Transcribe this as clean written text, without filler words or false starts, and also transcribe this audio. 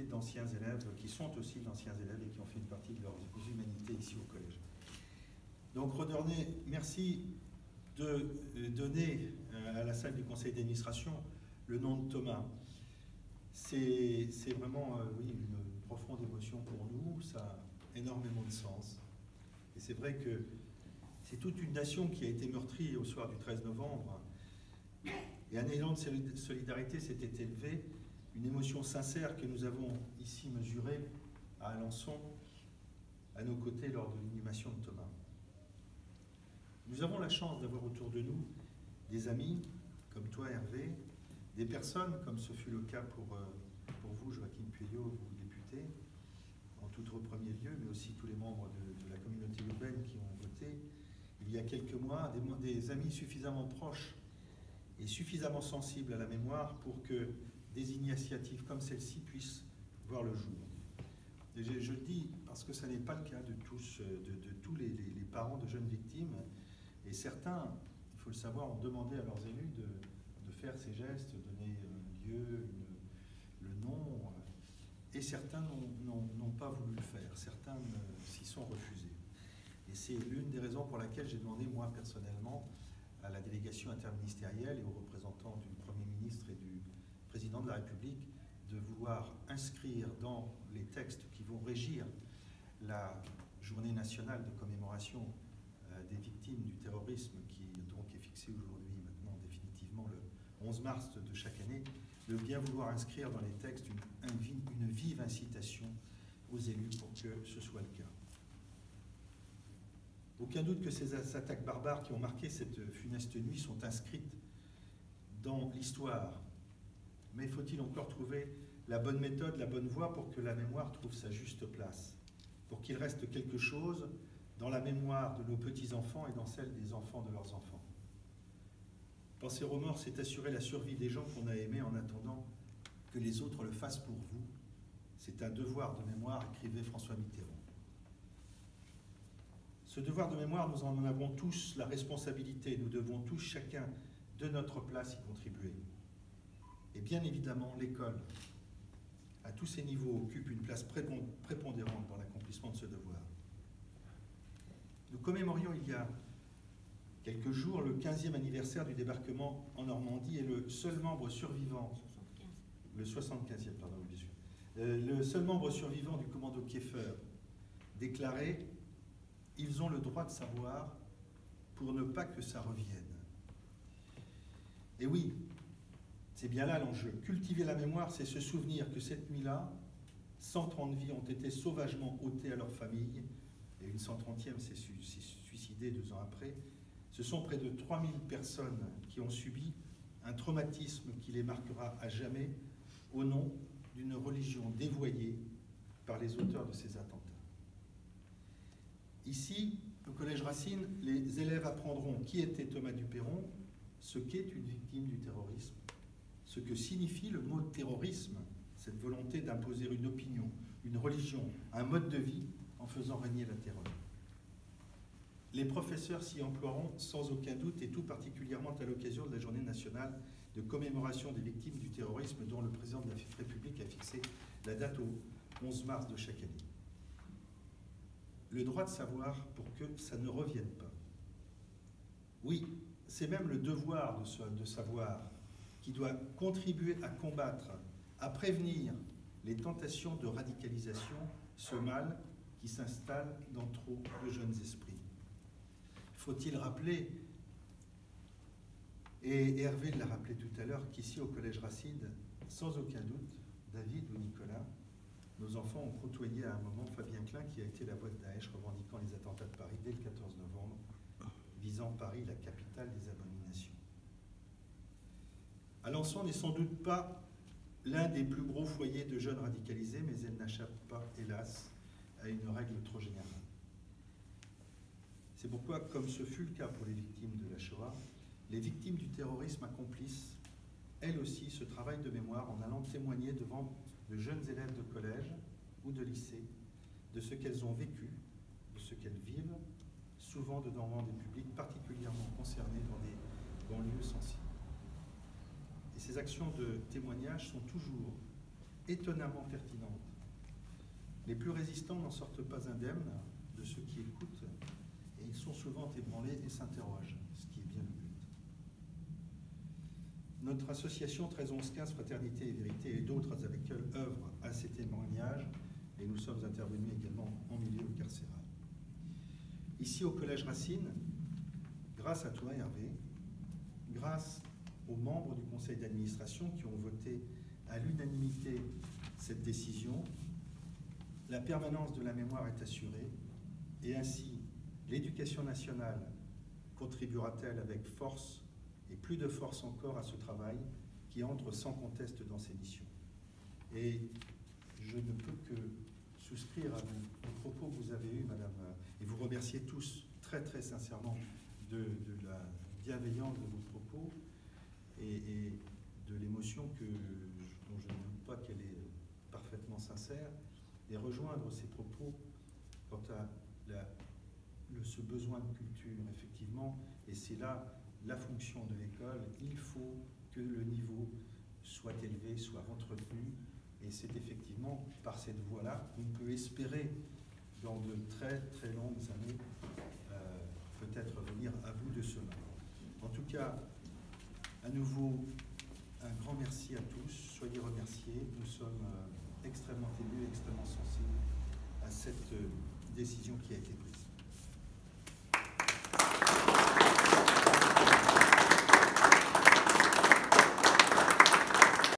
d'anciens élèves qui sont aussi d'anciens élèves et qui ont fait une partie de leurs humanités ici au collège. Donc redonnez, merci de donner à la salle du conseil d'administration le nom de Thomas. C'est vraiment oui, une profonde émotion pour nous, ça a énormément de sens. Et c'est vrai que c'est toute une nation qui a été meurtrie au soir du 13 novembre. Et un élan de solidarité s'était élevé, une émotion sincère que nous avons ici mesurée à Alençon, à nos côtés lors de l'inhumation de Thomas. Nous avons la chance d'avoir autour de nous des amis, comme toi Hervé, des personnes, comme ce fut le cas pour vous, Joachim Pueyo, vous député, en tout premier lieu, mais aussi tous les membres de la communauté urbaine qui ont voté, il y a quelques mois, des amis suffisamment proches et suffisamment sensibles à la mémoire pour que des initiatives comme celle-ci puissent voir le jour. Et je le dis parce que ce n'est pas le cas de tous les parents de jeunes victimes, et certains, il faut le savoir, ont demandé à leurs élus de faire ces gestes, donner un lieu, le nom, et certains n'ont pas voulu le faire, certains s'y sont refusés. Et c'est l'une des raisons pour laquelle j'ai demandé, moi, personnellement, à la délégation interministérielle et aux représentants du Premier ministre et du Président de la République de vouloir inscrire dans les textes qui vont régir la journée nationale de commémoration des victimes du terrorisme, qui donc est fixée aujourd'hui, maintenant définitivement le 11 mars de chaque année, de bien vouloir inscrire dans les textes une vive incitation aux élus pour que ce soit le cas. Aucun doute que ces attaques barbares qui ont marqué cette funeste nuit sont inscrites dans l'histoire. Mais faut-il encore trouver la bonne méthode, la bonne voie pour que la mémoire trouve sa juste place, pour qu'il reste quelque chose dans la mémoire de nos petits-enfants et dans celle des enfants de leurs enfants. Penser aux morts, c'est assurer la survie des gens qu'on a aimés en attendant que les autres le fassent pour vous. C'est un devoir de mémoire, écrivait François Mitterrand. Ce devoir de mémoire, nous en avons tous la responsabilité. Nous devons tous, chacun de notre place, y contribuer. Et bien évidemment, l'école, à tous ces niveaux, occupe une place prépondérante dans l'accomplissement de ce devoir. Nous commémorions il y a quelques jours le 15e anniversaire du débarquement en Normandie, et le seul membre survivant, le 75e, pardon, bien sûr, le seul membre survivant du commando Kieffer déclarait « Ils ont le droit de savoir pour ne pas que ça revienne ». Et oui, c'est bien là l'enjeu. Cultiver la mémoire, c'est se souvenir que cette nuit-là, 130 vies ont été sauvagement ôtées à leurs familles, et une 130e s'est suicidée 2 ans après. Ce sont près de 3000 personnes qui ont subi un traumatisme qui les marquera à jamais au nom d'une religion dévoyée par les auteurs de ces attentats. Ici, au Collège Racine, les élèves apprendront qui était Thomas Dupeyron, ce qu'est une victime du terrorisme, ce que signifie le mot terrorisme, cette volonté d'imposer une opinion, une religion, un mode de vie en faisant régner la terreur. Les professeurs s'y emploieront sans aucun doute, et tout particulièrement à l'occasion de la journée nationale de commémoration des victimes du terrorisme dont le président de la République a fixé la date au 11 mars de chaque année. Le droit de savoir pour que ça ne revienne pas. Oui, c'est même le devoir de savoir qui doit contribuer à combattre, à prévenir les tentations de radicalisation, ce mal qui s'installe dans trop de jeunes esprits. Faut-il rappeler, et Hervé l'a rappelé tout à l'heure, qu'ici au Collège Racine, sans aucun doute, David ou Nicolas, nos enfants ont côtoyé à un moment Fabien Klein, qui a été la voix de Daesh revendiquant les attentats de Paris dès le 14 novembre, visant Paris, la capitale des abominations. Alençon n'est sans doute pas l'un des plus gros foyers de jeunes radicalisés, mais elle n'échappe pas, hélas, à une règle trop générale. C'est pourquoi, comme ce fut le cas pour les victimes de la Shoah, les victimes du terrorisme accomplissent, elles aussi, ce travail de mémoire en allant témoigner devant de jeunes élèves de collège ou de lycée de ce qu'elles ont vécu, de ce qu'elles vivent, souvent devant des publics particulièrement concernés dans des banlieues sensibles. Et ces actions de témoignage sont toujours étonnamment pertinentes. Les plus résistants n'en sortent pas indemnes de ceux qui écoutent, et ils sont souvent ébranlés et s'interrogent, ce qui est bien le but. Notre association 13-11-15 Fraternité et Vérité et d'autres avec elles œuvrent à ces témoignages, et nous sommes intervenus également en milieu carcéral. Ici au Collège Racine, grâce à toi Hervé, grâce aux membres du conseil d'administration qui ont voté à l'unanimité cette décision, la permanence de la mémoire est assurée et ainsi l'éducation nationale contribuera-t-elle avec force et plus de force encore à ce travail qui entre sans conteste dans ses missions. Et je ne peux que souscrire à aux propos que vous avez eus, Madame, et vous remercier tous très très sincèrement de la bienveillance de vos propos et de l'émotion dont je ne doute pas qu'elle est parfaitement sincère, et rejoindre ces propos quant à ce besoin de culture, effectivement, et c'est là la fonction de l'école. Il faut que le niveau soit élevé, soit entretenu, et c'est effectivement par cette voie-là qu'on peut espérer, dans de très très longues années, peut-être venir à bout de ce mal. En tout cas, à nouveau, un grand merci à tous, soyez remerciés, nous sommes extrêmement émus, extrêmement sensibles à cette décision qui a été prise.